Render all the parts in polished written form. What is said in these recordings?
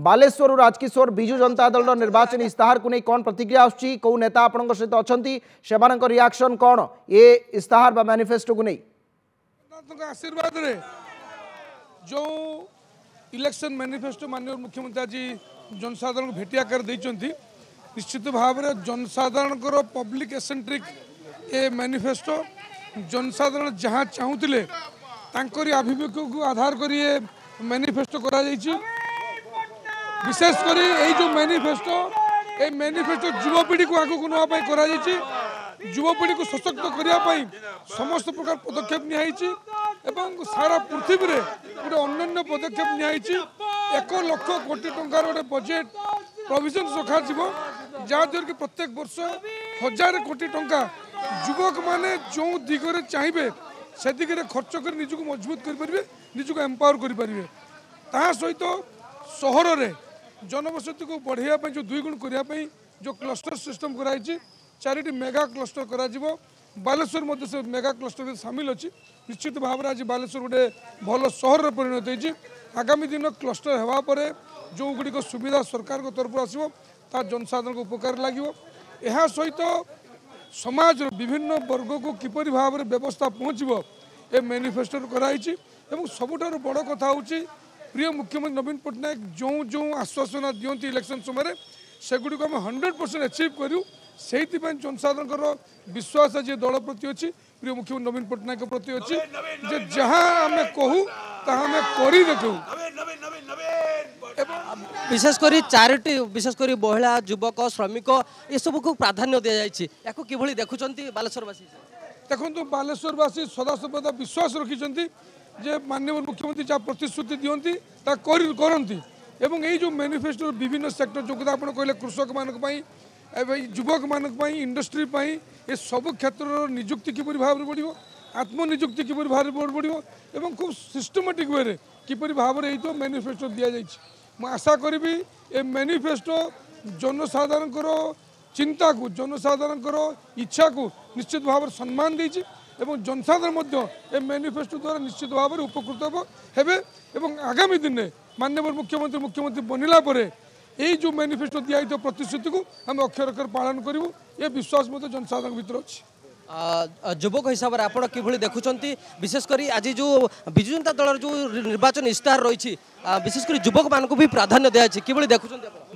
बालेश्वर राजकिशोर बिजु जनता दल निर्वाचन इस्ताहार को नहीं कौन प्रतिक्रिया आसुची कौ नेता आपण सहित अच्छा रिएक्शन कौन ये इस्ताहार बा मैनिफेस्टो को नहीं आशीर्वाद रे जो इलेक्शन मैनिफेस्टो माननीय मुख्यमंत्री आज जनसाधारण भेटिया कर निश्चित भाव में जनसाधारण पब्लिक एसेंट्रिक ए मैनिफेस्टो जनसाधारण जहाँ चाहूले आभिमुख्य को आधार कर मैनिफेस्टो करा विशेषकर यही जो मैनिफेस्टो युवपीढ़ी को आगे नापी करा युवपीढ़ी को सशक्त करने समस्त प्रकार पदक्षेप निहाई सारा पृथ्वी में गोटे अन्य पदक्षेप निहाई 1 लाख कोटी टंकार गोटे बजेट प्रोविजन रखा जहाँद्वारा कि प्रत्येक वर्ष 1000 कोटी टंका युवक माने जो दिगरे चाहिए से दिगरे खर्च कर निजक मजबूत करेंगे निजक एम्पावर करेंगे सहित सहर में जनबसती को बढ़ाई जो 2 गुण करने जो क्लस्टर सिस्टम कराई 4टी मेगा क्लस्टर करा बालेश्वर मध्य से मेगा क्लस्टर सामिल अच्छी निश्चित भाव में आज बालेश्वर गोटे भल सहर में परिणत होती आगामी दिन क्लस्टर होगापर जो गुड़िक सुविधा सरकार को तरफ आसो ता जनसाधारण को उपकार लगे यह सहित समाज विभिन्न वर्ग को किपरि भाव में व्यवस्था पहुँचो ए मैनिफेस्टो कराई सबुठार बड़ कथा हूँ प्रिय मुख्यमंत्री नवीन पट्टनायक जो जो आश्वासना दिखती इलेक्शन समय सेगुड़ी आम 100% अचीव करूँ से जनसाधारण विश्वास आज दल प्रति अच्छी प्रिय मुख्यमंत्री नवीन पट्टनायक प्रति अच्छी जहाँ आम कहूँ तामें कर देखू विशेषकर 4टी विशेषकर महिला युवक श्रमिक ये सब को प्राधान्य दि जाए कि देखुं बालेश्वरवासी देखो बालेश्वरवासी सदासर्वदा विश्वास रखिंट जे माननीय मुख्यमंत्री जहाँ प्रतिश्रुति दिखती करती एवं यही जो मैनिफेस्टो विभिन्न सेक्टर जो आप कहले कृषक मानी युवक मानी इंडस्ट्री ये सब क्षेत्र निजुक्ति किपरि भाव में बढ़ो आत्मनिजुक्ति किपरि भाव में बढ़ो एवं खूब सिस्टमेटिक वे किपरि भाव में तो मैनिफेस्टो दि जाए आशा करी ए मैनिफेस्टो जनसाधारण चिंता को जनसाधारण इच्छा को निश्चित भाव में सम्मान देती एवं जनसाधारण ए मैनिफेस्टो द्वारा निश्चित भाव में उपकृत हेबे एवं आगामी दिन में माननीय मुख्यमंत्री बनला यही जो मैनिफेस्टो दिया प्रतिश्रुति को आम अक्षर अक्षर पालन करूँ ये विश्वास जनसाधारण भीतर अच्छी युवक हिसाब से आप कि देखुं विशेषकर आज जो विजु जनता दल जो निर्वाचन इस्ताहार रही विशेषकर युवक मान भी प्राधान्य दिखाई कि देखुं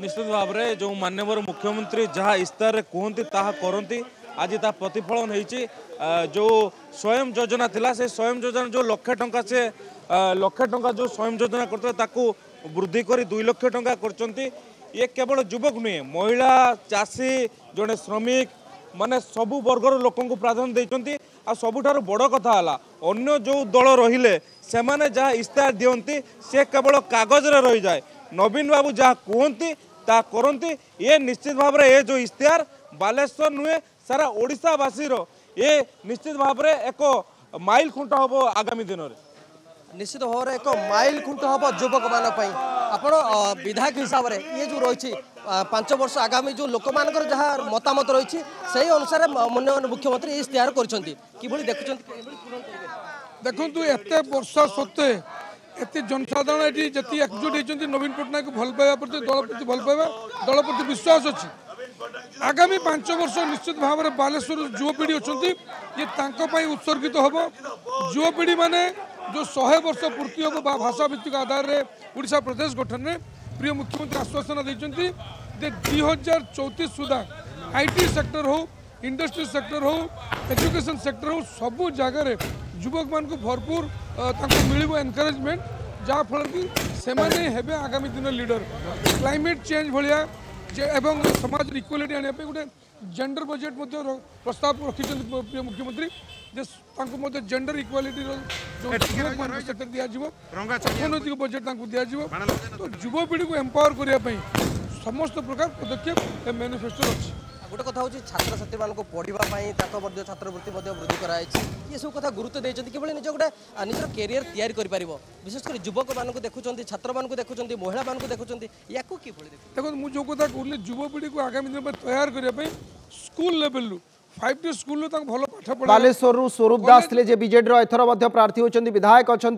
निश्चित भाव में जो माननीय मुख्यमंत्री जहाँ इस्ताहार कहते करती आज ता प्रतिफलन होती जो स्वयं योजना थिला से स्वयं योजना जो लक्षे टंका से लक्षे टंका जो स्वयं योजना करते वृद्धि कर 2 लाख टंका कर ये केवल युवक नुहे महिला चाषी जड़े श्रमिक माने सबु वर्गर लोक प्राधान्य देते आ सबुठार बड़ कथा है अन्य जो दल रहिले से माने जहाँ इस्ताहार दियंती से केवल कागज रे रही जाए नवीन बाबू जहाँ कहती ता करती ये निश्चित भाव में ये जो इस्ताहार बालेश्वर नुहे सारा ओडिशावासी ये निश्चित भाव में एक माइल खुंट हम आगामी दिन में निश्चित भाव में एक माइल खुंट हम युवक मान आपण विधायक हिसाब से ये जो रही 5 वर्ष आगामी जो लोक मान जहाँ मतामत रही से अनुसार माननीय मुख्यमंत्री इस्ताहार कर देखु एत वर्षा सत्वे एत जनसाधारण ये जी एकजुट होती नवीन पट्टनायक भल पाइबा प्रति दल प्रति भल पाइबा दल प्रति विश्वास अच्छी आगामी 5 वर्ष निश्चित भाव में बालेश्वर युवपीढ़ी अच्छा ये उत्सर्गित हम युवपीढ़ी माने जो 100 वर्ष पूर्ति हम भाषा भित्तिक आधार में ओडिशा प्रदेश गठन में प्रिय मुख्यमंत्री आश्वासन देते 2034 सुधा आईटी सेक्टर हो इंडस्ट्री सेक्टर हो एजुकेशन सेक्टर हो सबू जगार युवक मान को भरपूर मिल एनकरेजमेंट जहाँफल कि से आगामी दिन लीडर क्लाइमेट चेंज भाया एवं समाज इक्वालिटी आने गोटे जेंडर बजेट प्रस्ताव रखिंट प्रिय मुख्यमंत्री जेंडर इक्वालिटी जो दिज्व अर्थनैतिक बजेट दि तो युवपीढ़ी को एम्पावर करने समस्त प्रकार पदक्षेप मैनिफेस्टो अच्छी गोटे कथा हूँ छात्र छात्री मान पढ़ाई छात्रवृत्ति वृद्धि कराई ये सब कथा गुरुत्व देते कि निज गोटे निजर कैरियर तैयारी कर विशेषकर युवक मान देखुं छात्र मान देखुं महिला मान देखुं या देखो मुझे जो कथा कहली युवपीढ़ी को आगामी दिन में तैयार करने स्कूल लेवल 5टी स्कूल भल पाठ पढ़ा बालेश्वर स्वरूप दास थे बीजेडी एथर प्रार्थी होती विधायक अच्छा।